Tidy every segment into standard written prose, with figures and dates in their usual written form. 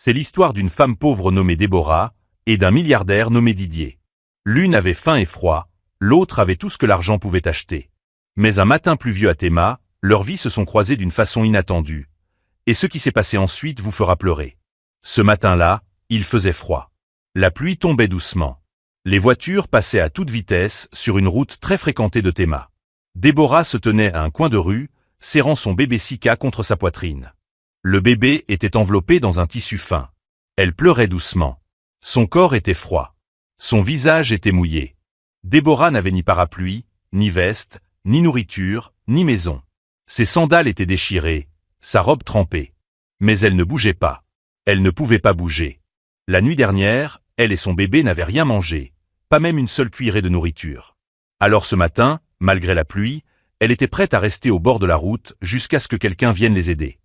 C'est l'histoire d'une femme pauvre nommée Déborah et d'un milliardaire nommé Didier. L'une avait faim et froid, l'autre avait tout ce que l'argent pouvait acheter. Mais un matin pluvieux à Théma, leurs vies se sont croisées d'une façon inattendue. Et ce qui s'est passé ensuite vous fera pleurer. Ce matin-là, il faisait froid. La pluie tombait doucement. Les voitures passaient à toute vitesse sur une route très fréquentée de Théma. Déborah se tenait à un coin de rue, serrant son bébé Sika contre sa poitrine. Le bébé était enveloppé dans un tissu fin. Elle pleurait doucement. Son corps était froid. Son visage était mouillé. Déborah n'avait ni parapluie, ni veste, ni nourriture, ni maison. Ses sandales étaient déchirées, sa robe trempée. Mais elle ne bougeait pas. Elle ne pouvait pas bouger. La nuit dernière, elle et son bébé n'avaient rien mangé, pas même une seule cuillerée de nourriture. Alors ce matin, malgré la pluie, elle était prête à rester au bord de la route jusqu'à ce que quelqu'un vienne les aider.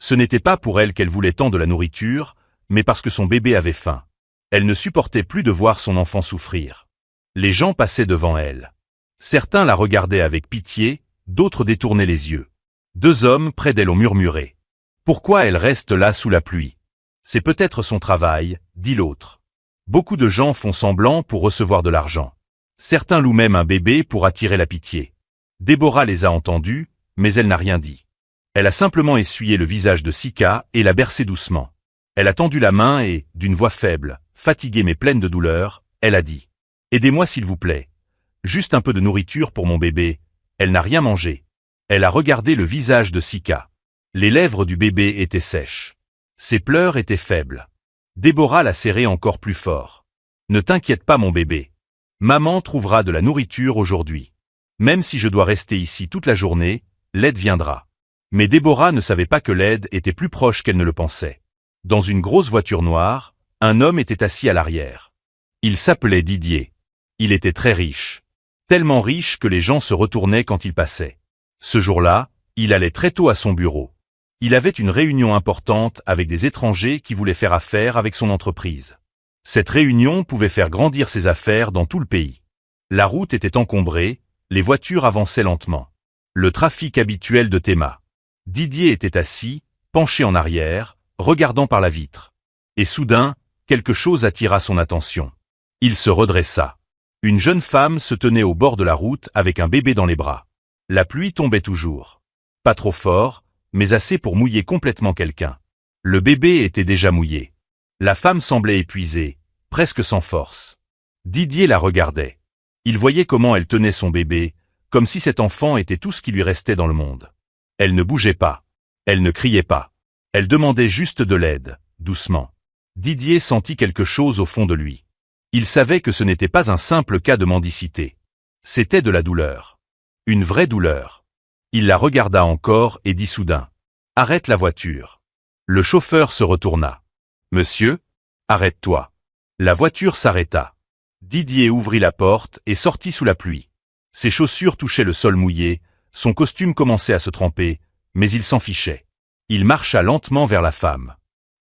Ce n'était pas pour elle qu'elle voulait tant de la nourriture, mais parce que son bébé avait faim. Elle ne supportait plus de voir son enfant souffrir. Les gens passaient devant elle. Certains la regardaient avec pitié, d'autres détournaient les yeux. Deux hommes près d'elle ont murmuré. « Pourquoi elle reste là sous la pluie ? C'est peut-être son travail, » dit l'autre. Beaucoup de gens font semblant pour recevoir de l'argent. Certains louent même un bébé pour attirer la pitié. Déborah les a entendus, mais elle n'a rien dit. Elle a simplement essuyé le visage de Sika et l'a bercé doucement. Elle a tendu la main et, d'une voix faible, fatiguée mais pleine de douleur, elle a dit « Aidez-moi s'il vous plaît. Juste un peu de nourriture pour mon bébé. » Elle n'a rien mangé. Elle a regardé le visage de Sika. Les lèvres du bébé étaient sèches. Ses pleurs étaient faibles. Déborah l'a serré encore plus fort. « Ne t'inquiète pas mon bébé. Maman trouvera de la nourriture aujourd'hui. Même si je dois rester ici toute la journée, l'aide viendra. » Mais Déborah ne savait pas que l'aide était plus proche qu'elle ne le pensait. Dans une grosse voiture noire, un homme était assis à l'arrière. Il s'appelait Didier. Il était très riche. Tellement riche que les gens se retournaient quand il passait. Ce jour-là, il allait très tôt à son bureau. Il avait une réunion importante avec des étrangers qui voulaient faire affaire avec son entreprise. Cette réunion pouvait faire grandir ses affaires dans tout le pays. La route était encombrée, les voitures avançaient lentement. Le trafic habituel de Théma. Didier était assis, penché en arrière, regardant par la vitre. Et soudain, quelque chose attira son attention. Il se redressa. Une jeune femme se tenait au bord de la route avec un bébé dans les bras. La pluie tombait toujours. Pas trop fort, mais assez pour mouiller complètement quelqu'un. Le bébé était déjà mouillé. La femme semblait épuisée, presque sans force. Didier la regardait. Il voyait comment elle tenait son bébé, comme si cet enfant était tout ce qui lui restait dans le monde. Elle ne bougeait pas. Elle ne criait pas. Elle demandait juste de l'aide, doucement. Didier sentit quelque chose au fond de lui. Il savait que ce n'était pas un simple cas de mendicité. C'était de la douleur. Une vraie douleur. Il la regarda encore et dit soudain « Arrête la voiture ». Le chauffeur se retourna. « Monsieur, arrête-toi ». La voiture s'arrêta. Didier ouvrit la porte et sortit sous la pluie. Ses chaussures touchaient le sol mouillé, son costume commençait à se tremper, mais il s'en fichait. Il marcha lentement vers la femme.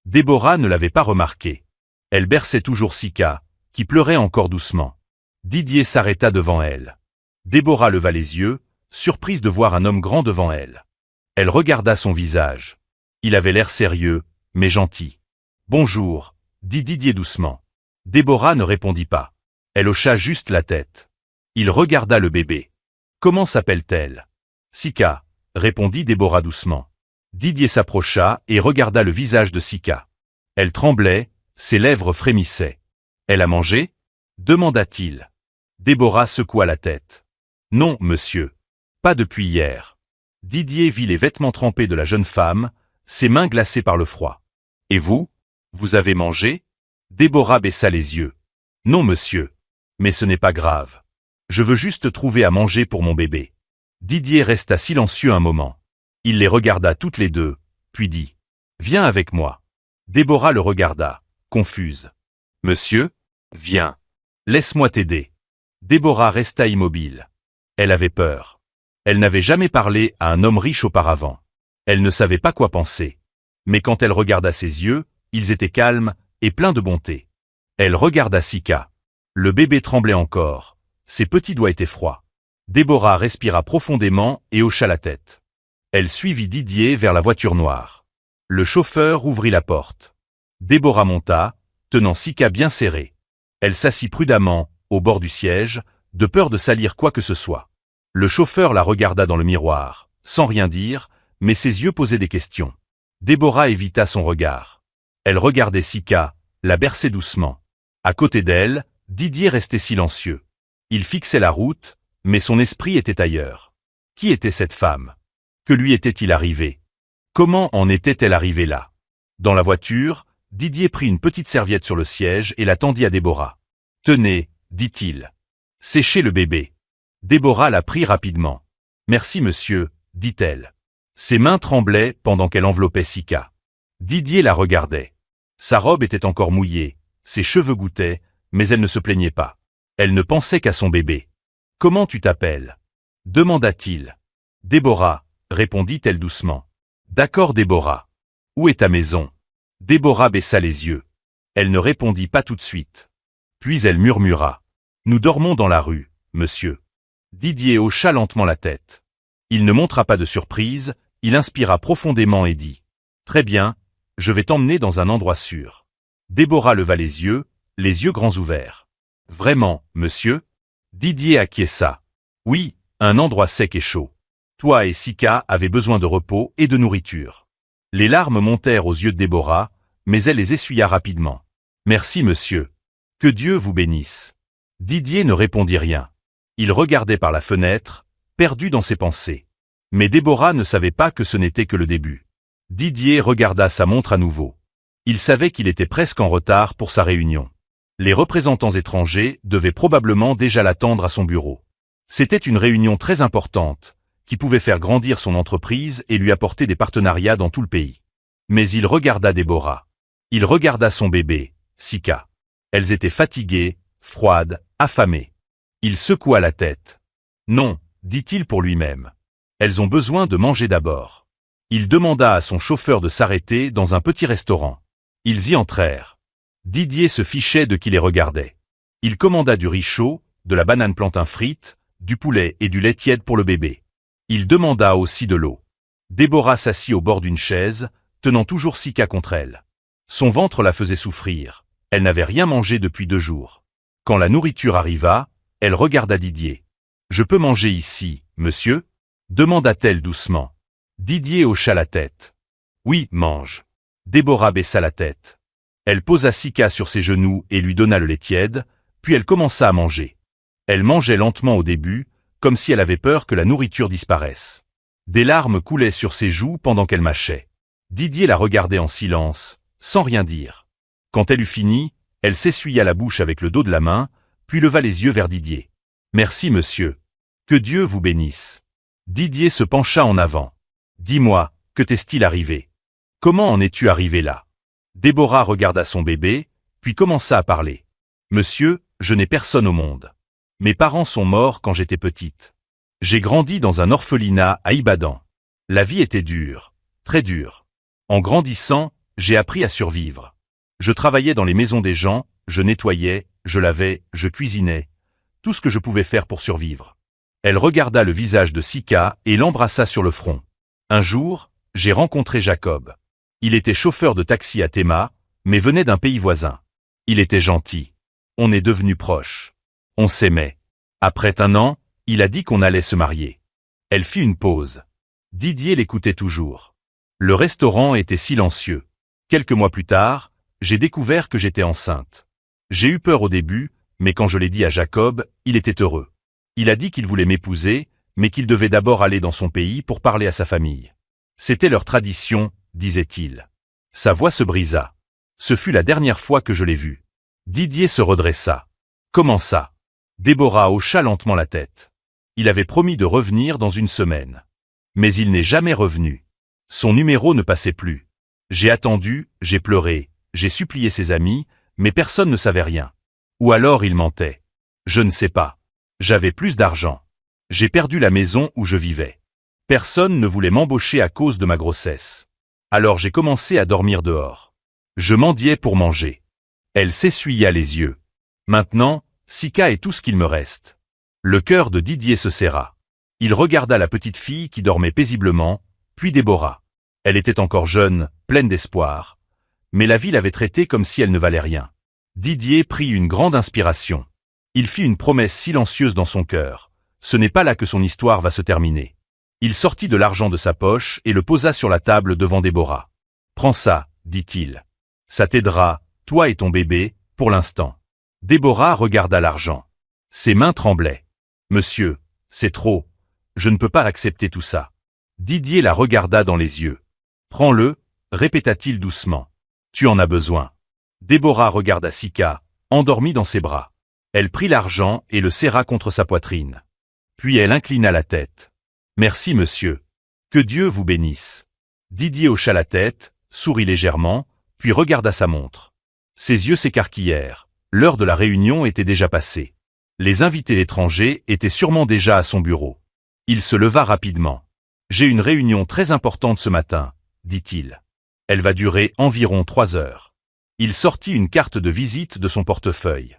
Déborah ne l'avait pas remarqué. Elle berçait toujours Sika, qui pleurait encore doucement. Didier s'arrêta devant elle. Déborah leva les yeux, surprise de voir un homme grand devant elle. Elle regarda son visage. Il avait l'air sérieux, mais gentil. « Bonjour », dit Didier doucement. Déborah ne répondit pas. Elle hocha juste la tête. Il regarda le bébé. « Comment s'appelle-t-elle »« Sika », répondit Déborah doucement. Didier s'approcha et regarda le visage de Sika. Elle tremblait, ses lèvres frémissaient. « Elle a mangé » demanda-t-il. Déborah secoua la tête. « Non, monsieur. Pas depuis hier. » Didier vit les vêtements trempés de la jeune femme, ses mains glacées par le froid. « Et vous ? Vous avez mangé » Déborah baissa les yeux. « Non, monsieur. Mais ce n'est pas grave. Je veux juste trouver à manger pour mon bébé. » Didier resta silencieux un moment. Il les regarda toutes les deux, puis dit « Viens avec moi. » Déborah le regarda, confuse. « Monsieur ? Viens. Laisse-moi t'aider. » Déborah resta immobile. Elle avait peur. Elle n'avait jamais parlé à un homme riche auparavant. Elle ne savait pas quoi penser. Mais quand elle regarda ses yeux, ils étaient calmes et pleins de bonté. Elle regarda Sika. Le bébé tremblait encore. Ses petits doigts étaient froids. Déborah respira profondément et hocha la tête. Elle suivit Didier vers la voiture noire. Le chauffeur ouvrit la porte. Déborah monta, tenant Sika bien serrée. Elle s'assit prudemment, au bord du siège, de peur de salir quoi que ce soit. Le chauffeur la regarda dans le miroir, sans rien dire, mais ses yeux posaient des questions. Déborah évita son regard. Elle regardait Sika, la berçait doucement. À côté d'elle, Didier restait silencieux. Il fixait la route, mais son esprit était ailleurs. Qui était cette femme? Que lui était-il arrivé? Comment en était-elle arrivée là? Dans la voiture, Didier prit une petite serviette sur le siège et la tendit à Déborah. « Tenez, dit-il. Séchez le bébé. » Déborah la prit rapidement. « Merci monsieur, dit-elle. » Ses mains tremblaient pendant qu'elle enveloppait Sika. Didier la regardait. Sa robe était encore mouillée, ses cheveux gouttaient, mais elle ne se plaignait pas. Elle ne pensait qu'à son bébé. « Comment tu t'appelles » demanda-t-il. « Déborah, » répondit-elle doucement. « D'accord Déborah. Où est ta maison » Déborah baissa les yeux. Elle ne répondit pas tout de suite. Puis elle murmura. « Nous dormons dans la rue, monsieur. » Didier hocha lentement la tête. Il ne montra pas de surprise, il inspira profondément et dit. « Très bien, je vais t'emmener dans un endroit sûr. » Déborah leva les yeux grands ouverts. « Vraiment, monsieur ?» Didier acquiesça. « Oui, un endroit sec et chaud. Toi et Sika avez besoin de repos et de nourriture. » Les larmes montèrent aux yeux de Déborah, mais elle les essuya rapidement. « Merci monsieur. Que Dieu vous bénisse. » Didier ne répondit rien. Il regardait par la fenêtre, perdu dans ses pensées. Mais Déborah ne savait pas que ce n'était que le début. Didier regarda sa montre à nouveau. Il savait qu'il était presque en retard pour sa réunion. Les représentants étrangers devaient probablement déjà l'attendre à son bureau. C'était une réunion très importante, qui pouvait faire grandir son entreprise et lui apporter des partenariats dans tout le pays. Mais il regarda Déborah. Il regarda son bébé, Sika. Elles étaient fatiguées, froides, affamées. Il secoua la tête. Non, dit-il pour lui-même. Elles ont besoin de manger d'abord. Il demanda à son chauffeur de s'arrêter dans un petit restaurant. Ils y entrèrent. Didier se fichait de qui les regardait. Il commanda du riz chaud, de la banane plantain frite, du poulet et du lait tiède pour le bébé. Il demanda aussi de l'eau. Déborah s'assit au bord d'une chaise, tenant toujours Sika contre elle. Son ventre la faisait souffrir. Elle n'avait rien mangé depuis 2 jours. Quand la nourriture arriva, elle regarda Didier. « Je peux manger ici, monsieur ?» demanda-t-elle doucement. Didier hocha la tête. « Oui, mange. » Déborah baissa la tête. Elle posa Sika sur ses genoux et lui donna le lait tiède, puis elle commença à manger. Elle mangeait lentement au début, comme si elle avait peur que la nourriture disparaisse. Des larmes coulaient sur ses joues pendant qu'elle mâchait. Didier la regardait en silence, sans rien dire. Quand elle eut fini, elle s'essuya la bouche avec le dos de la main, puis leva les yeux vers Didier. « Merci monsieur. Que Dieu vous bénisse. » Didier se pencha en avant. « Dis-moi, que t'est-il arrivé? Comment en es-tu arrivé là ?» Déborah regarda son bébé, puis commença à parler. « Monsieur, je n'ai personne au monde. Mes parents sont morts quand j'étais petite. J'ai grandi dans un orphelinat à Ibadan. La vie était dure, très dure. En grandissant, j'ai appris à survivre. Je travaillais dans les maisons des gens, je nettoyais, je lavais, je cuisinais. Tout ce que je pouvais faire pour survivre. » Elle regarda le visage de Sika et l'embrassa sur le front. « Un jour, j'ai rencontré Jacob. Il était chauffeur de taxi à Tema, mais venait d'un pays voisin. Il était gentil. On est devenus proches. On s'aimait. Après 1 an, il a dit qu'on allait se marier. » Elle fit une pause. Didier l'écoutait toujours. Le restaurant était silencieux. Quelques mois plus tard, j'ai découvert que j'étais enceinte. J'ai eu peur au début, mais quand je l'ai dit à Jacob, il était heureux. Il a dit qu'il voulait m'épouser, mais qu'il devait d'abord aller dans son pays pour parler à sa famille. C'était leur tradition, disait-il. Sa voix se brisa. Ce fut la dernière fois que je l'ai vu. Didier se redressa. « Comment ça ?» Déborah hocha lentement la tête. Il avait promis de revenir dans 1 semaine. Mais il n'est jamais revenu. Son numéro ne passait plus. J'ai attendu, j'ai pleuré, j'ai supplié ses amis, mais personne ne savait rien. Ou alors il mentait. Je ne sais pas. J'avais plus d'argent. J'ai perdu la maison où je vivais. Personne ne voulait m'embaucher à cause de ma grossesse. Alors j'ai commencé à dormir dehors. Je mendiais pour manger. Elle s'essuya les yeux. Maintenant, Sika est tout ce qu'il me reste. Le cœur de Didier se serra. Il regarda la petite fille qui dormait paisiblement, puis Déborah. Elle était encore jeune, pleine d'espoir. mais la vie l'avait traité comme si elle ne valait rien. Didier prit une grande inspiration. Il fit une promesse silencieuse dans son cœur. Ce n'est pas là que son histoire va se terminer. Il sortit de l'argent de sa poche et le posa sur la table devant Déborah. « Prends ça, dit-il. Ça t'aidera, toi et ton bébé, pour l'instant. » Déborah regarda l'argent. Ses mains tremblaient. « Monsieur, c'est trop. Je ne peux pas accepter tout ça. » Didier la regarda dans les yeux. « Prends-le, répéta-t-il doucement. Tu en as besoin. » Déborah regarda Sika, endormie dans ses bras. Elle prit l'argent et le serra contre sa poitrine. Puis elle inclina la tête. « Merci monsieur. Que Dieu vous bénisse. » Didier hocha la tête, sourit légèrement, puis regarda sa montre. Ses yeux s'écarquillèrent. L'heure de la réunion était déjà passée. Les invités étrangers étaient sûrement déjà à son bureau. Il se leva rapidement. « J'ai une réunion très importante ce matin, » dit-il. « Elle va durer environ 3 heures. » Il sortit une carte de visite de son portefeuille.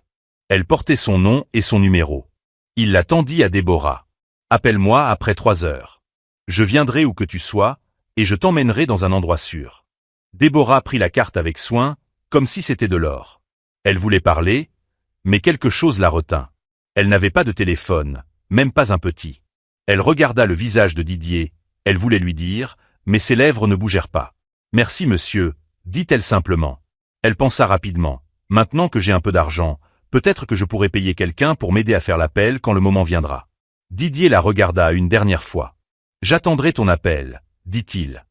Elle portait son nom et son numéro. Il la tendit à Déborah. « Appelle-moi après 3 heures. Je viendrai où que tu sois, et je t'emmènerai dans un endroit sûr. » Déborah prit la carte avec soin, comme si c'était de l'or. Elle voulait parler, mais quelque chose la retint. Elle n'avait pas de téléphone, même pas un petit. Elle regarda le visage de Didier, elle voulait lui dire, mais ses lèvres ne bougèrent pas. « Merci monsieur, dit-elle simplement. Elle pensa rapidement. « Maintenant que j'ai un peu d'argent, peut-être que je pourrai payer quelqu'un pour m'aider à faire l'appel quand le moment viendra. » Didier la regarda une dernière fois. « J'attendrai ton appel, » dit-il.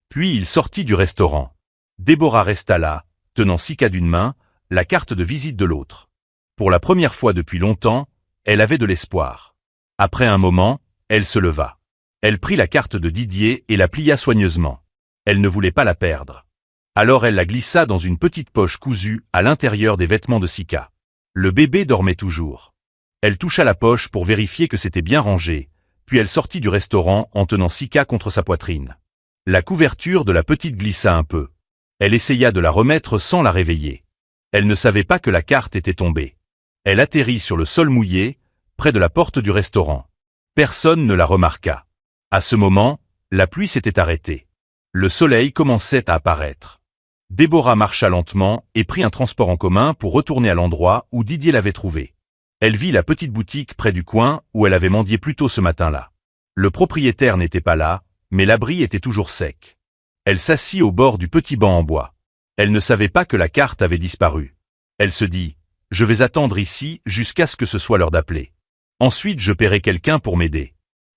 Puis il sortit du restaurant. Déborah resta là, tenant Sika d'une main, la carte de visite de l'autre. Pour la première fois depuis longtemps, elle avait de l'espoir. Après un moment, elle se leva. Elle prit la carte de Didier et la plia soigneusement. Elle ne voulait pas la perdre. Alors elle la glissa dans une petite poche cousue à l'intérieur des vêtements de Sika. Le bébé dormait toujours. Elle toucha la poche pour vérifier que c'était bien rangé, puis elle sortit du restaurant en tenant Sika contre sa poitrine. La couverture de la petite glissa un peu. Elle essaya de la remettre sans la réveiller. Elle ne savait pas que la carte était tombée. Elle atterrit sur le sol mouillé, près de la porte du restaurant. Personne ne la remarqua. À ce moment, la pluie s'était arrêtée. Le soleil commençait à apparaître. Déborah marcha lentement et prit un transport en commun pour retourner à l'endroit où Didier l'avait trouvée. Elle vit la petite boutique près du coin où elle avait mendié plus tôt ce matin-là. Le propriétaire n'était pas là, mais l'abri était toujours sec. Elle s'assit au bord du petit banc en bois. Elle ne savait pas que la carte avait disparu. Elle se dit « Je vais attendre ici jusqu'à ce que ce soit l'heure d'appeler. Ensuite je paierai quelqu'un pour m'aider. »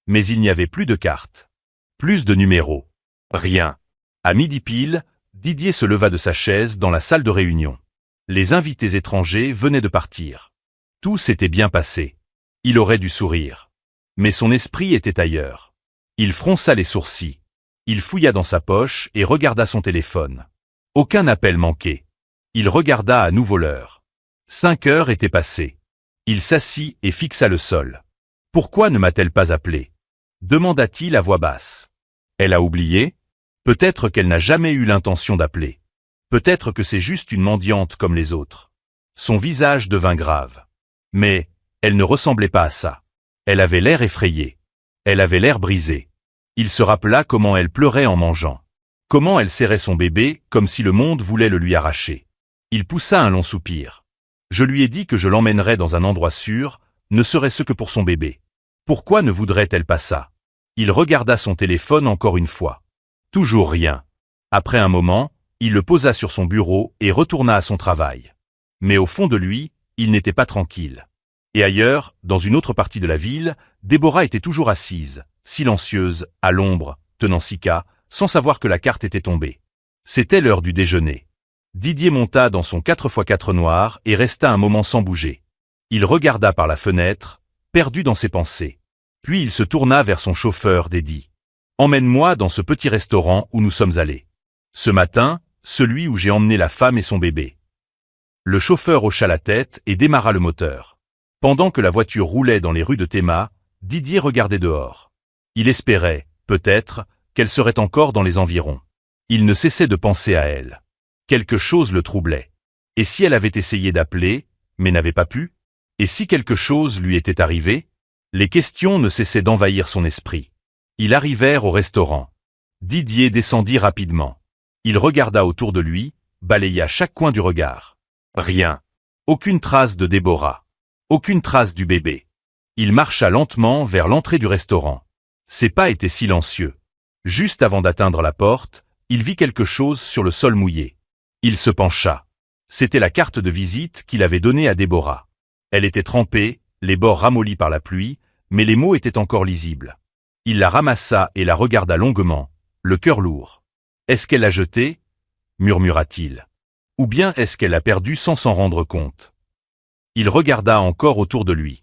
Mais il n'y avait plus de carte. Plus de numéros. Rien. À midi pile, Didier se leva de sa chaise dans la salle de réunion. Les invités étrangers venaient de partir. Tout s'était bien passé. Il aurait dû sourire. Mais son esprit était ailleurs. Il fronça les sourcils. Il fouilla dans sa poche et regarda son téléphone. Aucun appel manqué. Il regarda à nouveau l'heure. 5 heures étaient passées. Il s'assit et fixa le sol. « Pourquoi ne m'a-t-elle pas appelé ?» demanda-t-il à voix basse. Elle a oublié ? Peut-être qu'elle n'a jamais eu l'intention d'appeler. Peut-être que c'est juste une mendiante comme les autres. Son visage devint grave. Mais, elle ne ressemblait pas à ça. Elle avait l'air effrayée. Elle avait l'air brisée. Il se rappela comment elle pleurait en mangeant. Comment elle serrait son bébé comme si le monde voulait le lui arracher. Il poussa un long soupir. Je lui ai dit que je l'emmènerais dans un endroit sûr, ne serait-ce que pour son bébé. Pourquoi ne voudrait-elle pas ça? Il regarda son téléphone encore une fois. Toujours rien. Après un moment, il le posa sur son bureau et retourna à son travail. Mais au fond de lui, il n'était pas tranquille. Et ailleurs, dans une autre partie de la ville, Déborah était toujours assise, silencieuse, à l'ombre, tenant Sika, sans savoir que la carte était tombée. C'était l'heure du déjeuner. Didier monta dans son 4x4 noir et resta un moment sans bouger. Il regarda par la fenêtre, perdu dans ses pensées. Puis il se tourna vers son chauffeur et dit « Emmène-moi dans ce petit restaurant où nous sommes allés. Ce matin, celui où j'ai emmené la femme et son bébé. » Le chauffeur hocha la tête et démarra le moteur. Pendant que la voiture roulait dans les rues de Théma, Didier regardait dehors. Il espérait, peut-être, qu'elle serait encore dans les environs. Il ne cessait de penser à elle. Quelque chose le troublait. Et si elle avait essayé d'appeler, mais n'avait pas pu? Et si quelque chose lui était arrivé? Les questions ne cessaient d'envahir son esprit. Ils arrivèrent au restaurant. Didier descendit rapidement. Il regarda autour de lui, balaya chaque coin du regard. Rien. Aucune trace de Déborah. Aucune trace du bébé. Il marcha lentement vers l'entrée du restaurant. Ses pas étaient silencieux. Juste avant d'atteindre la porte, il vit quelque chose sur le sol mouillé. Il se pencha. C'était la carte de visite qu'il avait donnée à Déborah. Elle était trempée, les bords ramollis par la pluie, mais les mots étaient encore lisibles. Il la ramassa et la regarda longuement, le cœur lourd. « Est-ce qu'elle l'a jetée » murmura-t-il. « Ou bien est-ce qu'elle l'a perdue sans s'en rendre compte » Il regarda encore autour de lui.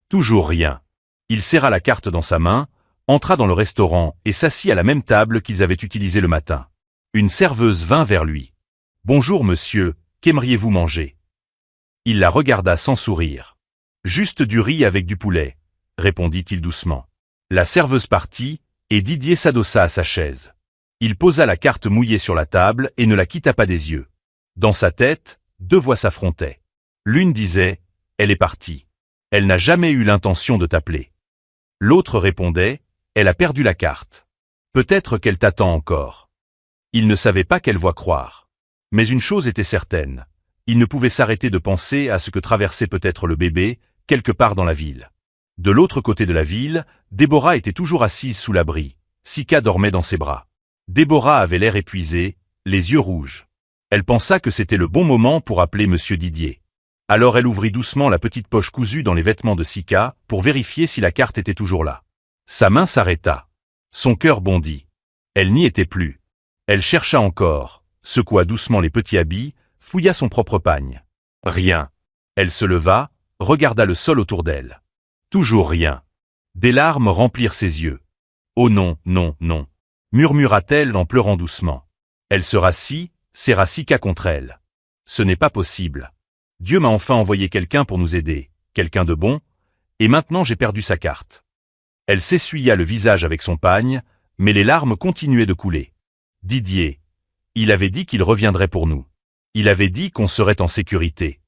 Toujours rien. Il serra la carte dans sa main, entra dans le restaurant et s'assit à la même table qu'ils avaient utilisée le matin. Une serveuse vint vers lui. « Bonjour monsieur, qu'aimeriez-vous manger » Il la regarda sans sourire. « Juste du riz avec du poulet » répondit-il doucement. La serveuse partit, et Didier s'adossa à sa chaise. Il posa la carte mouillée sur la table et ne la quitta pas des yeux. Dans sa tête, deux voix s'affrontaient. L'une disait « Elle est partie. Elle n'a jamais eu l'intention de t'appeler. » L'autre répondait « Elle a perdu la carte. Peut-être qu'elle t'attend encore. » Il ne savait pas quelle voix croire. Mais une chose était certaine. Il ne pouvait s'arrêter de penser à ce que traversait peut-être le bébé, quelque part dans la ville. De l'autre côté de la ville, Déborah était toujours assise sous l'abri. Sika dormait dans ses bras. Déborah avait l'air épuisée, les yeux rouges. Elle pensa que c'était le bon moment pour appeler monsieur Didier. Alors elle ouvrit doucement la petite poche cousue dans les vêtements de Sika pour vérifier si la carte était toujours là. Sa main s'arrêta. Son cœur bondit. Elle n'y était plus. Elle chercha encore, secoua doucement les petits habits, fouilla son propre pagne. Rien. Elle se leva, regarda le sol autour d'elle. Toujours rien. Des larmes remplirent ses yeux. Oh non, non, non, murmura-t-elle en pleurant doucement. Elle se rassit, serra Sika contre elle. Ce n'est pas possible. Dieu m'a enfin envoyé quelqu'un pour nous aider, quelqu'un de bon, et maintenant j'ai perdu sa carte. Elle s'essuya le visage avec son pagne, mais les larmes continuaient de couler. Didier. Il avait dit qu'il reviendrait pour nous. Il avait dit qu'on serait en sécurité.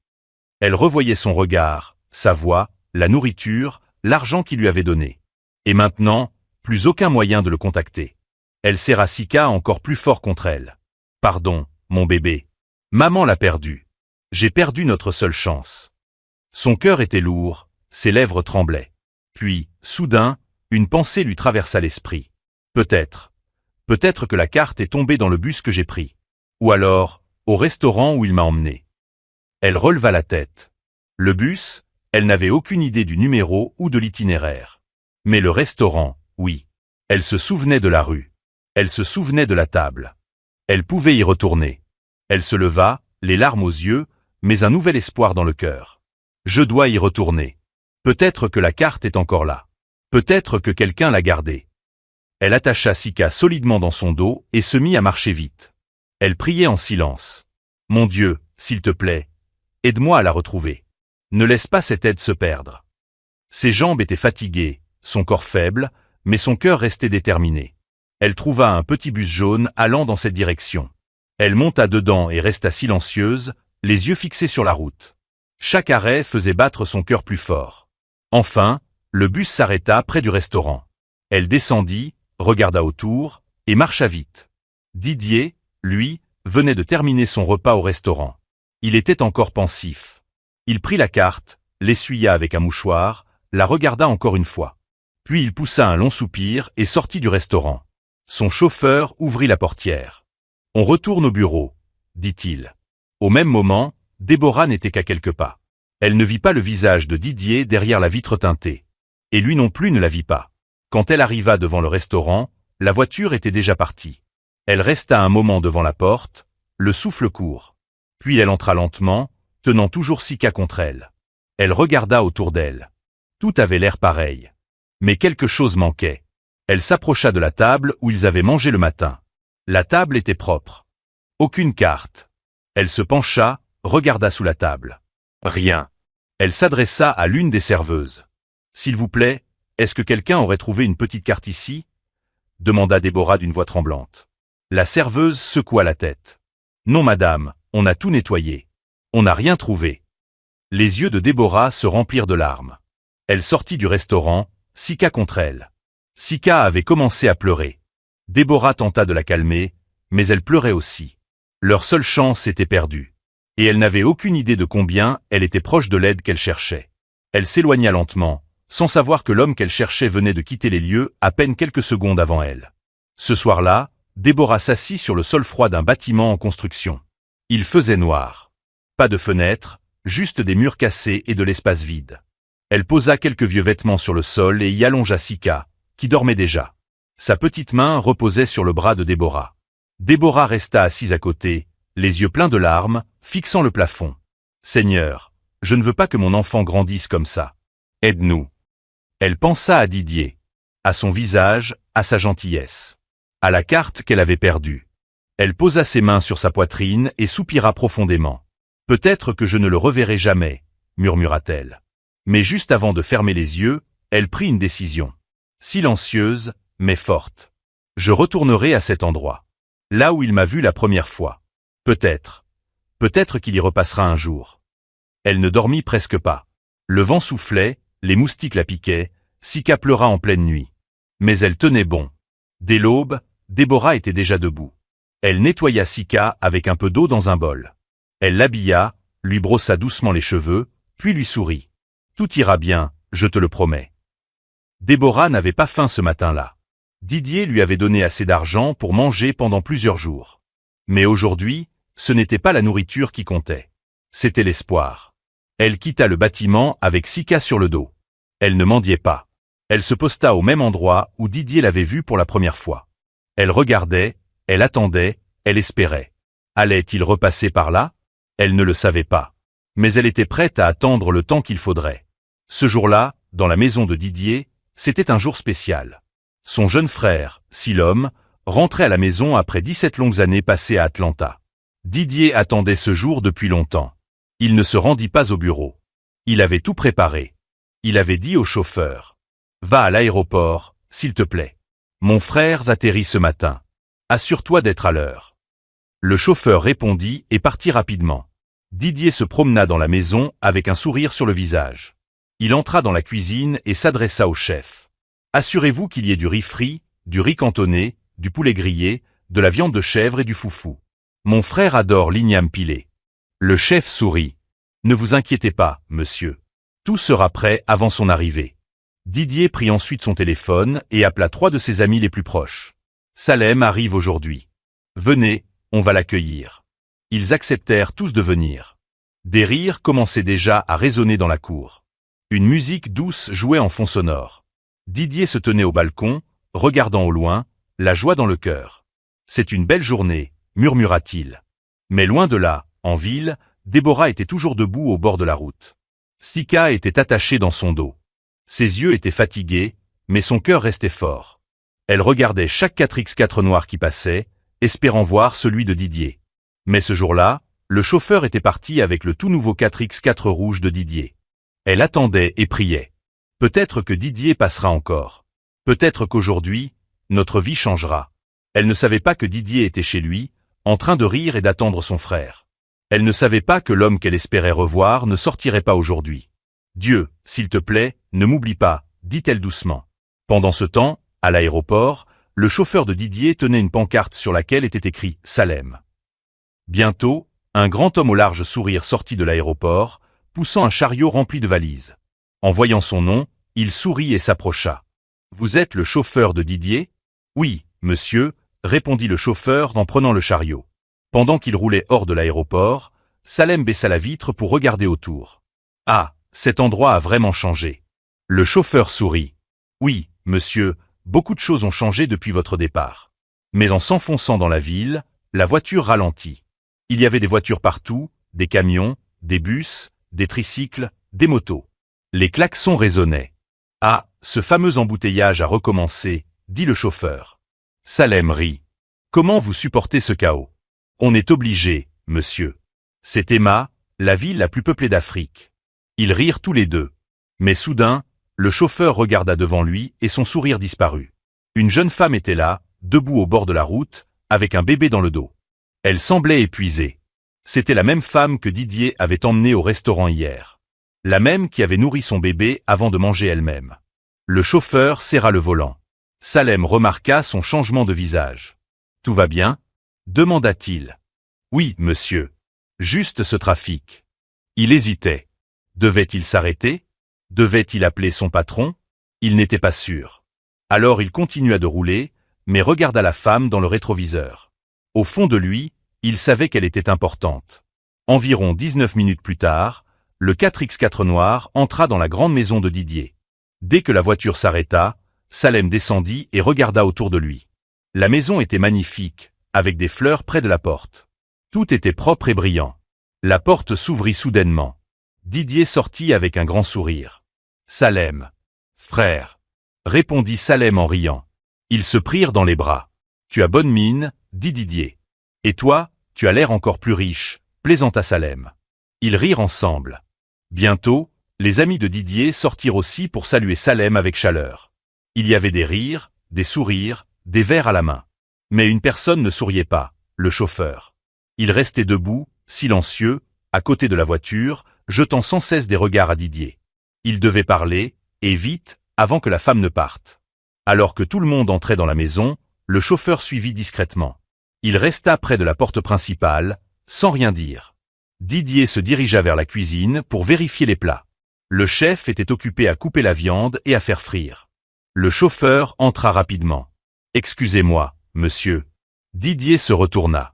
Elle revoyait son regard, sa voix, la nourriture, l'argent qu'il lui avait donné. Et maintenant, plus aucun moyen de le contacter. Elle serra Sika encore plus fort contre elle. « Pardon, mon bébé. Maman l'a perdu. J'ai perdu notre seule chance. » Son cœur était lourd, ses lèvres tremblaient. Puis, soudain, une pensée lui traversa l'esprit. Peut-être que la carte est tombée dans le bus que j'ai pris. Ou alors, au restaurant où il m'a emmené. Elle releva la tête. Le bus, elle n'avait aucune idée du numéro ou de l'itinéraire. Mais le restaurant, oui. Elle se souvenait de la rue. Elle se souvenait de la table. Elle pouvait y retourner. Elle se leva, les larmes aux yeux, mais un nouvel espoir dans le cœur. Je dois y retourner. Peut-être que la carte est encore là. Peut-être que quelqu'un l'a gardée. Elle attacha Sika solidement dans son dos et se mit à marcher vite. Elle priait en silence. « Mon Dieu, s'il te plaît, aide-moi à la retrouver. Ne laisse pas cette aide se perdre. » Ses jambes étaient fatiguées, son corps faible, mais son cœur restait déterminé. Elle trouva un petit bus jaune allant dans cette direction. Elle monta dedans et resta silencieuse, les yeux fixés sur la route. Chaque arrêt faisait battre son cœur plus fort. Enfin, le bus s'arrêta près du restaurant. Elle descendit, regarda autour, et marcha vite. Didier, lui, venait de terminer son repas au restaurant. Il était encore pensif. Il prit la carte, l'essuya avec un mouchoir, la regarda encore une fois. Puis il poussa un long soupir et sortit du restaurant. Son chauffeur ouvrit la portière. « On retourne au bureau », dit-il. Au même moment, Déborah n'était qu'à quelques pas. Elle ne vit pas le visage de Didier derrière la vitre teintée. Et lui non plus ne la vit pas. Quand elle arriva devant le restaurant, la voiture était déjà partie. Elle resta un moment devant la porte, le souffle court. Puis elle entra lentement, tenant toujours Sika contre elle. Elle regarda autour d'elle. Tout avait l'air pareil. Mais quelque chose manquait. Elle s'approcha de la table où ils avaient mangé le matin. La table était propre. Aucune carte. Elle se pencha, regarda sous la table. Rien. Elle s'adressa à l'une des serveuses. « S'il vous plaît, est-ce que quelqu'un aurait trouvé une petite carte ici ?» demanda Déborah d'une voix tremblante. La serveuse secoua la tête. « Non madame, on a tout nettoyé. On n'a rien trouvé. » Les yeux de Déborah se remplirent de larmes. Elle sortit du restaurant, Sika contre elle. Sika avait commencé à pleurer. Déborah tenta de la calmer, mais elle pleurait aussi. Leur seule chance était perdue. Et elle n'avait aucune idée de combien elle était proche de l'aide qu'elle cherchait. Elle s'éloigna lentement, sans savoir que l'homme qu'elle cherchait venait de quitter les lieux à peine quelques secondes avant elle. Ce soir-là, Déborah s'assit sur le sol froid d'un bâtiment en construction. Il faisait noir. Pas de fenêtres, juste des murs cassés et de l'espace vide. Elle posa quelques vieux vêtements sur le sol et y allongea Sika, qui dormait déjà. Sa petite main reposait sur le bras de Déborah. Déborah resta assise à côté, les yeux pleins de larmes, fixant le plafond. « Seigneur, je ne veux pas que mon enfant grandisse comme ça. Aide-nous. » Elle pensa à Didier, à son visage, à sa gentillesse, à la carte qu'elle avait perdue. Elle posa ses mains sur sa poitrine et soupira profondément. « Peut-être que je ne le reverrai jamais, » murmura-t-elle. Mais juste avant de fermer les yeux, elle prit une décision. Silencieuse, mais forte. « Je retournerai à cet endroit. Là où il m'a vu la première fois. Peut-être. Peut-être qu'il y repassera un jour. » Elle ne dormit presque pas. Le vent soufflait, les moustiques la piquaient, Sika pleura en pleine nuit. Mais elle tenait bon. Dès l'aube, Déborah était déjà debout. Elle nettoya Sika avec un peu d'eau dans un bol. Elle l'habilla, lui brossa doucement les cheveux, puis lui sourit. « Tout ira bien, je te le promets. » Déborah n'avait pas faim ce matin-là. Didier lui avait donné assez d'argent pour manger pendant plusieurs jours. Mais aujourd'hui, ce n'était pas la nourriture qui comptait. C'était l'espoir. Elle quitta le bâtiment avec Sika sur le dos. Elle ne mendiait pas. Elle se posta au même endroit où Didier l'avait vue pour la première fois. Elle regardait, elle attendait, elle espérait. Allait-il repasser par là? Elle ne le savait pas. Mais elle était prête à attendre le temps qu'il faudrait. Ce jour-là, dans la maison de Didier, c'était un jour spécial. Son jeune frère, Silom, rentrait à la maison après 17 longues années passées à Atlanta. Didier attendait ce jour depuis longtemps. Il ne se rendit pas au bureau. Il avait tout préparé. Il avait dit au chauffeur: « Va à l'aéroport, s'il te plaît. Mon frère atterrit ce matin. Assure-toi d'être à l'heure. » Le chauffeur répondit et partit rapidement. Didier se promena dans la maison avec un sourire sur le visage. Il entra dans la cuisine et s'adressa au chef. « Assurez-vous qu'il y ait du riz frit, du riz cantonné, du poulet grillé, de la viande de chèvre et du foufou. Mon frère adore l'igname pilé. » Le chef sourit. « Ne vous inquiétez pas, monsieur. Tout sera prêt avant son arrivée. » Didier prit ensuite son téléphone et appela 3 de ses amis les plus proches. « Salem arrive aujourd'hui. Venez, on va l'accueillir. » Ils acceptèrent tous de venir. Des rires commençaient déjà à résonner dans la cour. Une musique douce jouait en fond sonore. Didier se tenait au balcon, regardant au loin, la joie dans le cœur. « C'est une belle journée, » murmura-t-il. Mais loin de là, en ville, Déborah était toujours debout au bord de la route. Sika était attachée dans son dos. Ses yeux étaient fatigués, mais son cœur restait fort. Elle regardait chaque 4x4 noir qui passait, espérant voir celui de Didier. Mais ce jour-là, le chauffeur était parti avec le tout nouveau 4x4 rouge de Didier. Elle attendait et priait. Peut-être que Didier passera encore. Peut-être qu'aujourd'hui, notre vie changera. Elle ne savait pas que Didier était chez lui, en train de rire et d'attendre son frère. Elle ne savait pas que l'homme qu'elle espérait revoir ne sortirait pas aujourd'hui. « Dieu, s'il te plaît, ne m'oublie pas, » dit-elle doucement. Pendant ce temps, à l'aéroport, le chauffeur de Didier tenait une pancarte sur laquelle était écrit « Salem ». Bientôt, un grand homme au large sourire sortit de l'aéroport, poussant un chariot rempli de valises. En voyant son nom, il sourit et s'approcha. « Vous êtes le chauffeur de Didier ? » « Oui, monsieur, » répondit le chauffeur en prenant le chariot. Pendant qu'il roulait hors de l'aéroport, Salem baissa la vitre pour regarder autour. « Ah, cet endroit a vraiment changé. » Le chauffeur sourit. « Oui, monsieur, beaucoup de choses ont changé depuis votre départ. » Mais en s'enfonçant dans la ville, la voiture ralentit. Il y avait des voitures partout, des camions, des bus, des tricycles, des motos. Les klaxons résonnaient. « Ah, ce fameux embouteillage a recommencé, » dit le chauffeur. Salem rit. « Comment vous supportez ce chaos ? » « On est obligé, monsieur. C'est Emma, la ville la plus peuplée d'Afrique. » Ils rirent tous les deux. Mais soudain, le chauffeur regarda devant lui et son sourire disparut. Une jeune femme était là, debout au bord de la route, avec un bébé dans le dos. Elle semblait épuisée. C'était la même femme que Didier avait emmenée au restaurant hier. La même qui avait nourri son bébé avant de manger elle-même. Le chauffeur serra le volant. Salem remarqua son changement de visage. « Tout va bien ? » demanda-t-il. « Oui, monsieur. Juste ce trafic. Il hésitait. Devait-il s'arrêter? Devait-il appeler son patron? Il n'était pas sûr. Alors il continua de rouler, mais regarda la femme dans le rétroviseur. Au fond de lui, il savait qu'elle était importante. Environ 19 minutes plus tard, le 4x4 noir entra dans la grande maison de Didier. Dès que la voiture s'arrêta, Salem descendit et regarda autour de lui. La maison était magnifique, avec des fleurs près de la porte. Tout était propre et brillant. La porte s'ouvrit soudainement. Didier sortit avec un grand sourire. « Salem. Frère. » répondit Salem en riant. Ils se prirent dans les bras. « Tu as bonne mine, » dit Didier. « Et toi, tu as l'air encore plus riche, » plaisanta Salem. Ils rirent ensemble. Bientôt, les amis de Didier sortirent aussi pour saluer Salem avec chaleur. Il y avait des rires, des sourires, des verres à la main. Mais une personne ne souriait pas, le chauffeur. Il restait debout, silencieux, à côté de la voiture, jetant sans cesse des regards à Didier. Il devait parler, et vite, avant que la femme ne parte. Alors que tout le monde entrait dans la maison, le chauffeur suivit discrètement. Il resta près de la porte principale, sans rien dire. Didier se dirigea vers la cuisine pour vérifier les plats. Le chef était occupé à couper la viande et à faire frire. Le chauffeur entra rapidement. « Excusez-moi, monsieur. » Didier se retourna.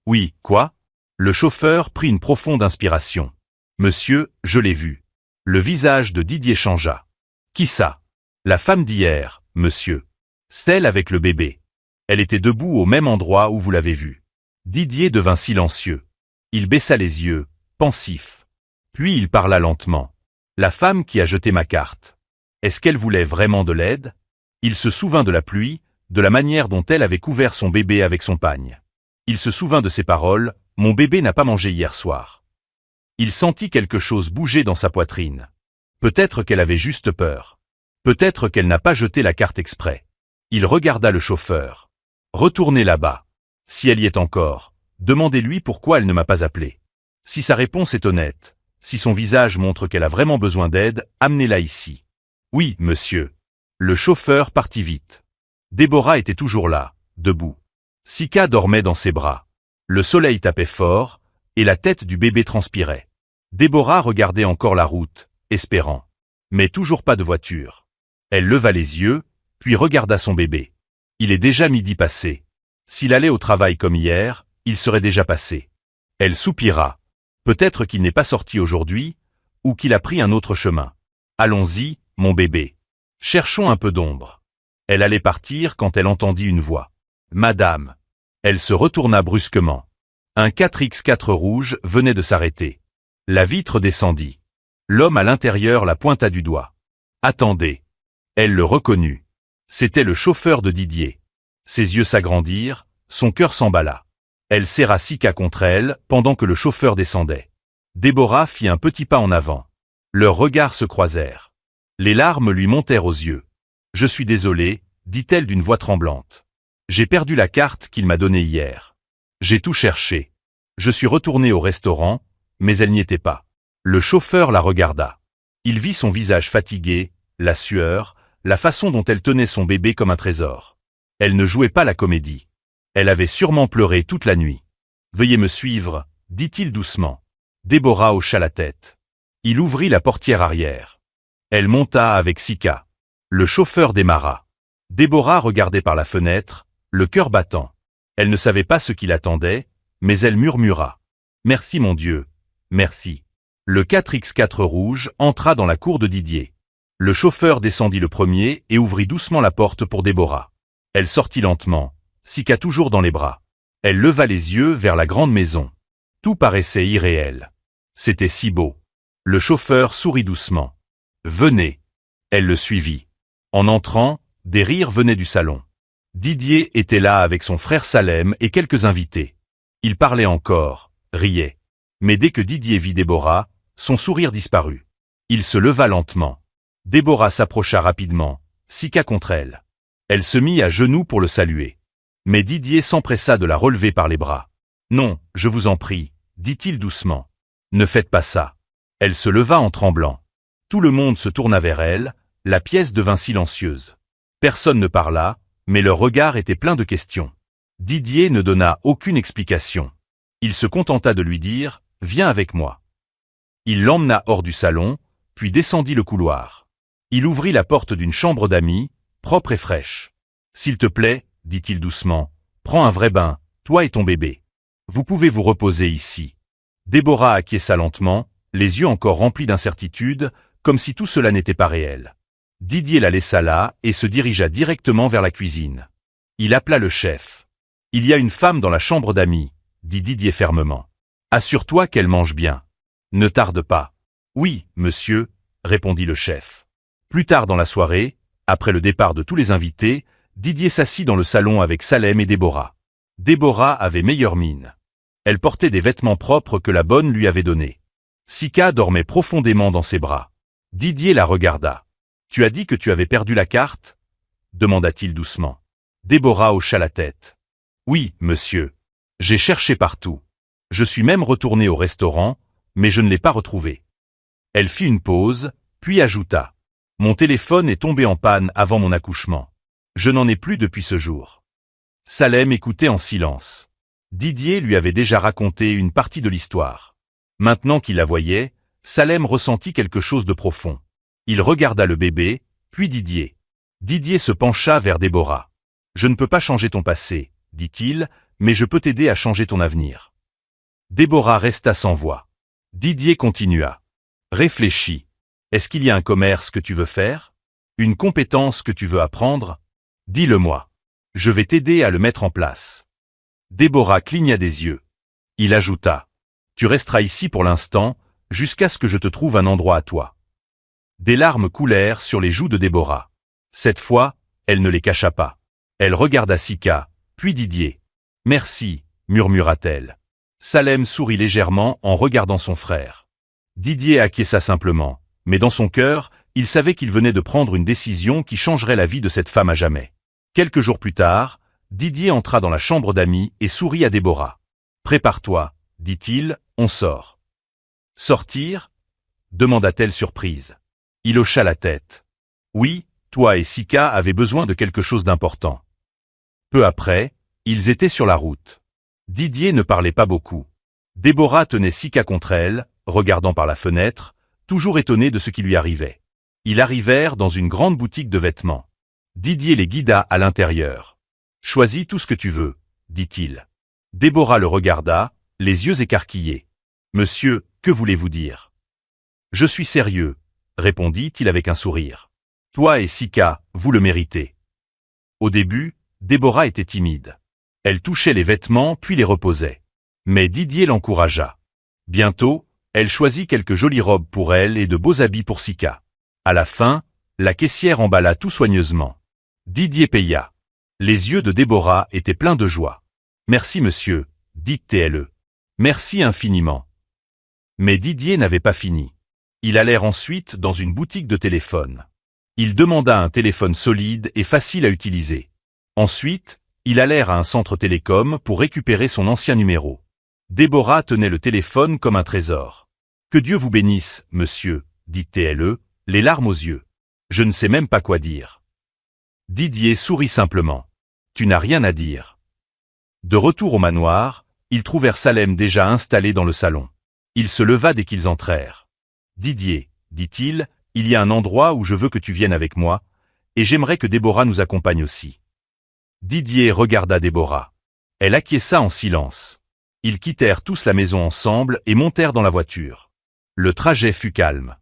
« Oui, quoi ?» Le chauffeur prit une profonde inspiration. « Monsieur, je l'ai vu. » Le visage de Didier changea. « Qui ça ?»« La femme d'hier, monsieur. Celle avec le bébé. Elle était debout au même endroit où vous l'avez vue. » Didier devint silencieux. Il baissa les yeux, pensif. Puis il parla lentement. « La femme qui a jeté ma carte. Est-ce qu'elle voulait vraiment de l'aide ?» Il se souvint de la pluie, de la manière dont elle avait couvert son bébé avec son pagne. Il se souvint de ses paroles « Mon bébé n'a pas mangé hier soir ». Il sentit quelque chose bouger dans sa poitrine. Peut-être qu'elle avait juste peur. Peut-être qu'elle n'a pas jeté la carte exprès. Il regarda le chauffeur. « Retournez là-bas. Si elle y est encore, demandez-lui pourquoi elle ne m'a pas appelé. Si sa réponse est honnête, si son visage montre qu'elle a vraiment besoin d'aide, amenez-la ici. »« Oui, monsieur. » Le chauffeur partit vite. Déborah était toujours là, debout. Sika dormait dans ses bras. Le soleil tapait fort, et la tête du bébé transpirait. Déborah regardait encore la route, espérant. Mais toujours pas de voiture. Elle leva les yeux, puis regarda son bébé. Il est déjà midi passé. S'il allait au travail comme hier, il serait déjà passé. Elle soupira. Peut-être qu'il n'est pas sorti aujourd'hui, ou qu'il a pris un autre chemin. Allons-y, mon bébé. Cherchons un peu d'ombre. Elle allait partir quand elle entendit une voix. Madame. Elle se retourna brusquement. Un 4x4 rouge venait de s'arrêter. La vitre descendit. L'homme à l'intérieur la pointa du doigt. Attendez. Elle le reconnut. C'était le chauffeur de Didier. Ses yeux s'agrandirent, son cœur s'emballa. Elle serra Sika contre elle pendant que le chauffeur descendait. Déborah fit un petit pas en avant. Leurs regards se croisèrent. Les larmes lui montèrent aux yeux. « Je suis désolée, » dit-elle d'une voix tremblante. « J'ai perdu la carte qu'il m'a donnée hier. J'ai tout cherché. Je suis retournée au restaurant, mais elle n'y était pas. » Le chauffeur la regarda. Il vit son visage fatigué, la sueur, la façon dont elle tenait son bébé comme un trésor. Elle ne jouait pas la comédie. Elle avait sûrement pleuré toute la nuit. « Veuillez me suivre, » dit-il doucement. Déborah hocha la tête. Il ouvrit la portière arrière. Elle monta avec Sika. Le chauffeur démarra. Déborah regardait par la fenêtre, le cœur battant. Elle ne savait pas ce qui l'attendait, mais elle murmura. « Merci mon Dieu, merci. » Le 4x4 rouge entra dans la cour de Didier. Le chauffeur descendit le premier et ouvrit doucement la porte pour Déborah. Elle sortit lentement, Sika toujours dans les bras. Elle leva les yeux vers la grande maison. Tout paraissait irréel. C'était si beau. Le chauffeur sourit doucement. « Venez. » Elle le suivit. En entrant, des rires venaient du salon. Didier était là avec son frère Salem et quelques invités. Il parlait encore, riait. Mais dès que Didier vit Déborah, son sourire disparut. Il se leva lentement. Déborah s'approcha rapidement, Sika contre elle. Elle se mit à genoux pour le saluer. Mais Didier s'empressa de la relever par les bras. « Non, je vous en prie, » dit-il doucement. « Ne faites pas ça. » Elle se leva en tremblant. Tout le monde se tourna vers elle, la pièce devint silencieuse. Personne ne parla, mais leurs regards étaient pleins de questions. Didier ne donna aucune explication. Il se contenta de lui dire « Viens avec moi ». Il l'emmena hors du salon, puis descendit le couloir. Il ouvrit la porte d'une chambre d'amis, propre et fraîche. « S'il te plaît, dit-il doucement, prends un vrai bain, toi et ton bébé. Vous pouvez vous reposer ici. » Déborah acquiesça lentement, les yeux encore remplis d'incertitude, comme si tout cela n'était pas réel. Didier la laissa là et se dirigea directement vers la cuisine. Il appela le chef. « Il y a une femme dans la chambre d'amis, » dit Didier fermement. « Assure-toi qu'elle mange bien. Ne tarde pas. »« Oui, monsieur, » répondit le chef. Plus tard dans la soirée, après le départ de tous les invités, Didier s'assit dans le salon avec Salem et Déborah. Déborah avait meilleure mine. Elle portait des vêtements propres que la bonne lui avait donnés. Sika dormait profondément dans ses bras. Didier la regarda. « Tu as dit que tu avais perdu la carte ?» demanda-t-il doucement. Déborah hocha la tête. « Oui, monsieur. J'ai cherché partout. Je suis même retourné au restaurant, mais je ne l'ai pas retrouvée. » Elle fit une pause, puis ajouta. « Mon téléphone est tombé en panne avant mon accouchement. Je n'en ai plus depuis ce jour. » Salem écoutait en silence. Didier lui avait déjà raconté une partie de l'histoire. Maintenant qu'il la voyait, Salem ressentit quelque chose de profond. Il regarda le bébé, puis Didier. Didier se pencha vers Déborah. « Je ne peux pas changer ton passé, dit-il, mais je peux t'aider à changer ton avenir. » Déborah resta sans voix. Didier continua. « Réfléchis. Est-ce qu'il y a un commerce que tu veux faire? Une compétence que tu veux apprendre? Dis-le-moi. Je vais t'aider à le mettre en place. » Déborah cligna des yeux. Il ajouta. « Tu resteras ici pour l'instant, jusqu'à ce que je te trouve un endroit à toi. » Des larmes coulèrent sur les joues de Déborah. Cette fois, elle ne les cacha pas. Elle regarda Sika, puis Didier. « Merci, » murmura-t-elle. Salem sourit légèrement en regardant son frère. Didier acquiesça simplement, mais dans son cœur, il savait qu'il venait de prendre une décision qui changerait la vie de cette femme à jamais. Quelques jours plus tard, Didier entra dans la chambre d'amis et sourit à Déborah. « Prépare-toi, » dit-il, « on sort. »« Sortir » demanda-t-elle surprise. Il hocha la tête. « Oui, toi et Sika avez besoin de quelque chose d'important. » Peu après, ils étaient sur la route. Didier ne parlait pas beaucoup. Déborah tenait Sika contre elle, regardant par la fenêtre, toujours étonnée de ce qui lui arrivait. Ils arrivèrent dans une grande boutique de vêtements. Didier les guida à l'intérieur. « Choisis tout ce que tu veux, » dit-il. Déborah le regarda, les yeux écarquillés. « Monsieur, que voulez-vous dire ?»« Je suis sérieux, » répondit-il avec un sourire. « Toi et Sika, vous le méritez. » Au début, Déborah était timide. Elle touchait les vêtements puis les reposait. Mais Didier l'encouragea. Bientôt, elle choisit quelques jolies robes pour elle et de beaux habits pour Sika. À la fin, la caissière emballa tout soigneusement. Didier paya. Les yeux de Déborah étaient pleins de joie. « Merci monsieur, » dit-elle. « Merci infiniment. » Mais Didier n'avait pas fini. Ils allèrent ensuite dans une boutique de téléphone. Il demanda un téléphone solide et facile à utiliser. Ensuite, ils allèrent à un centre télécom pour récupérer son ancien numéro. Déborah tenait le téléphone comme un trésor. « Que Dieu vous bénisse, monsieur, » dit-elle, les larmes aux yeux. « Je ne sais même pas quoi dire. » Didier sourit simplement. « Tu n'as rien à dire. » De retour au manoir, ils trouvèrent Salem déjà installé dans le salon. Il se leva dès qu'ils entrèrent. « Didier, » dit-il, « il y a un endroit où je veux que tu viennes avec moi, et j'aimerais que Déborah nous accompagne aussi. » Didier regarda Déborah. Elle acquiesça en silence. Ils quittèrent tous la maison ensemble et montèrent dans la voiture. Le trajet fut calme.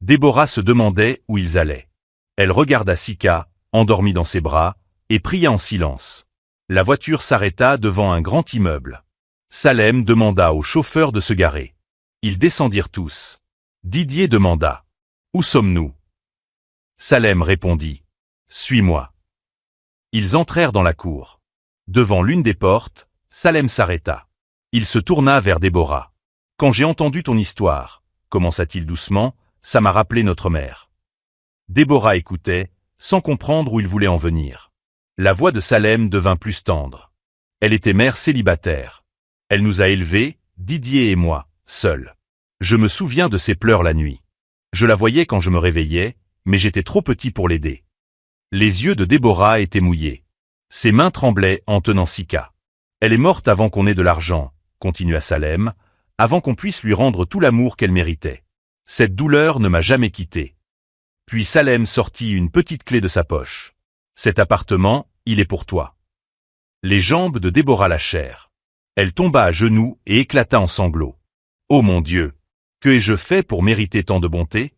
Déborah se demandait où ils allaient. Elle regarda Sika, endormie dans ses bras, et pria en silence. La voiture s'arrêta devant un grand immeuble. Salem demanda au chauffeur de se garer. Ils descendirent tous. Didier demanda. « Où sommes-nous » Salem répondit. « Suis-moi. » Ils entrèrent dans la cour. Devant l'une des portes, Salem s'arrêta. Il se tourna vers Déborah. « Quand j'ai entendu ton histoire, » commença-t-il doucement, « ça m'a rappelé notre mère. » Déborah écoutait, sans comprendre où il voulait en venir. La voix de Salem devint plus tendre. Elle était mère célibataire. Elle nous a élevés, Didier et moi, seuls. Je me souviens de ses pleurs la nuit. Je la voyais quand je me réveillais, mais j'étais trop petit pour l'aider. Les yeux de Déborah étaient mouillés. Ses mains tremblaient en tenant Sika. Elle est morte avant qu'on ait de l'argent, continua Salem, avant qu'on puisse lui rendre tout l'amour qu'elle méritait. Cette douleur ne m'a jamais quitté. Puis Salem sortit une petite clé de sa poche. Cet appartement, il est pour toi. Les jambes de Déborah lâchèrent. Elle tomba à genoux et éclata en sanglots. Oh mon Dieu! Que ai-je fait pour mériter tant de bonté?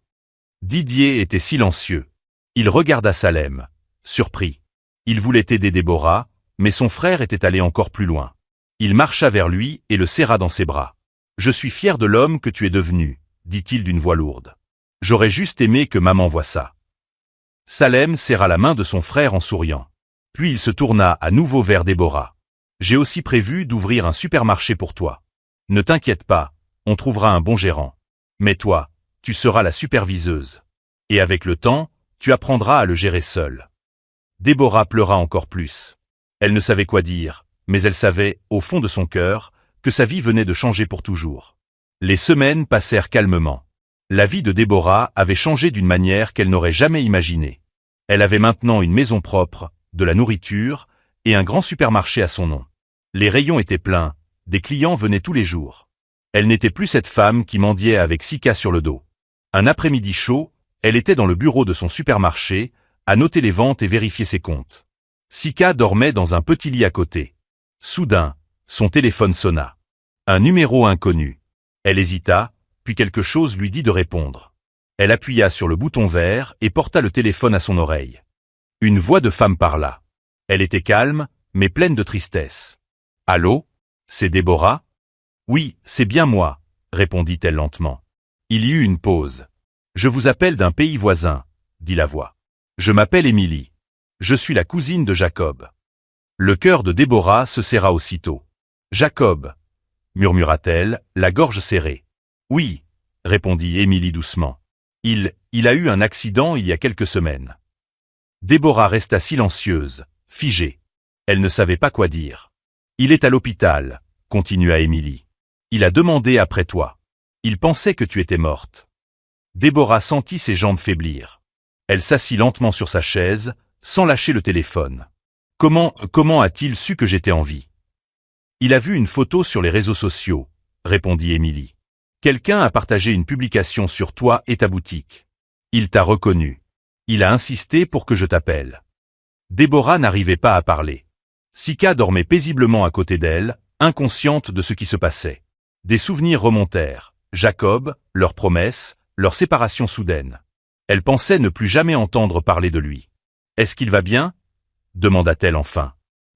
Didier était silencieux. Il regarda Salem, surpris. Il voulait aider Déborah, mais son frère était allé encore plus loin. Il marcha vers lui et le serra dans ses bras. « Je suis fier de l'homme que tu es devenu, » dit-il d'une voix lourde. « J'aurais juste aimé que maman voie ça. » Salem serra la main de son frère en souriant. Puis il se tourna à nouveau vers Déborah. « J'ai aussi prévu d'ouvrir un supermarché pour toi. Ne t'inquiète pas, on trouvera un bon gérant. Mais toi, tu seras la superviseuse. Et avec le temps, tu apprendras à le gérer seule. » Déborah pleura encore plus. Elle ne savait quoi dire, mais elle savait, au fond de son cœur, que sa vie venait de changer pour toujours. Les semaines passèrent calmement. La vie de Déborah avait changé d'une manière qu'elle n'aurait jamais imaginée. Elle avait maintenant une maison propre, de la nourriture, et un grand supermarché à son nom. Les rayons étaient pleins, des clients venaient tous les jours. Elle n'était plus cette femme qui mendiait avec Sika sur le dos. Un après-midi chaud, elle était dans le bureau de son supermarché, à noter les ventes et vérifier ses comptes. Sika dormait dans un petit lit à côté. Soudain, son téléphone sonna. Un numéro inconnu. Elle hésita, puis quelque chose lui dit de répondre. Elle appuya sur le bouton vert et porta le téléphone à son oreille. Une voix de femme parla. Elle était calme, mais pleine de tristesse. « Allô? C'est Déborah? »« Oui, c'est bien moi, » répondit-elle lentement. Il y eut une pause. « Je vous appelle d'un pays voisin, » dit la voix. « Je m'appelle Émilie. Je suis la cousine de Jacob. » Le cœur de Déborah se serra aussitôt. « Jacob, » murmura-t-elle, la gorge serrée. « Oui, » répondit Émilie doucement. « Il a eu un accident il y a quelques semaines. » Déborah resta silencieuse, figée. Elle ne savait pas quoi dire. « Il est à l'hôpital, » continua Émilie. « Il a demandé après toi. Il pensait que tu étais morte. » Déborah sentit ses jambes faiblir. Elle s'assit lentement sur sa chaise, sans lâcher le téléphone. « Comment a-t-il su que j'étais en vie? »« Il a vu une photo sur les réseaux sociaux, » répondit Émilie. « Quelqu'un a partagé une publication sur toi et ta boutique. Il t'a reconnu. Il a insisté pour que je t'appelle. » Déborah n'arrivait pas à parler. Sika dormait paisiblement à côté d'elle, inconsciente de ce qui se passait. Des souvenirs remontèrent. Jacob, leurs promesses, leur séparation soudaine. Elle pensait ne plus jamais entendre parler de lui. « Est-ce qu'il va bien ?» demanda-t-elle enfin.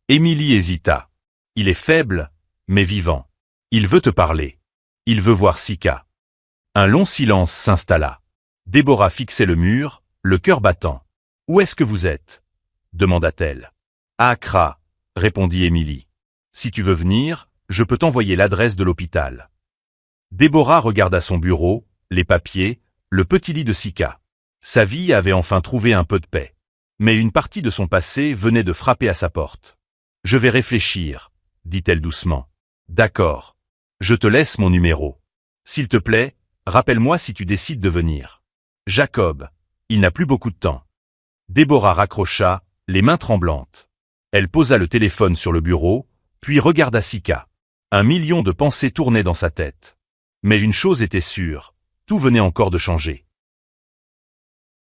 Émilie hésita. « Il est faible, mais vivant. Il veut te parler. Il veut voir Sika. » Un long silence s'installa. Déborah fixait le mur, le cœur battant. « Où est-ce que vous êtes ?» demanda-t-elle. « À Accra, » répondit Émilie. « Si tu veux venir, je peux t'envoyer l'adresse de l'hôpital. » Déborah regarda son bureau, les papiers, le petit lit de Sika. Sa vie avait enfin trouvé un peu de paix. Mais une partie de son passé venait de frapper à sa porte. « Je vais réfléchir, » dit-elle doucement. « D'accord. Je te laisse mon numéro. S'il te plaît, rappelle-moi si tu décides de venir. Jacob, il n'a plus beaucoup de temps. » Déborah raccrocha, les mains tremblantes. Elle posa le téléphone sur le bureau, puis regarda Sika. 1 million de pensées tournaient dans sa tête. Mais une chose était sûre, tout venait encore de changer.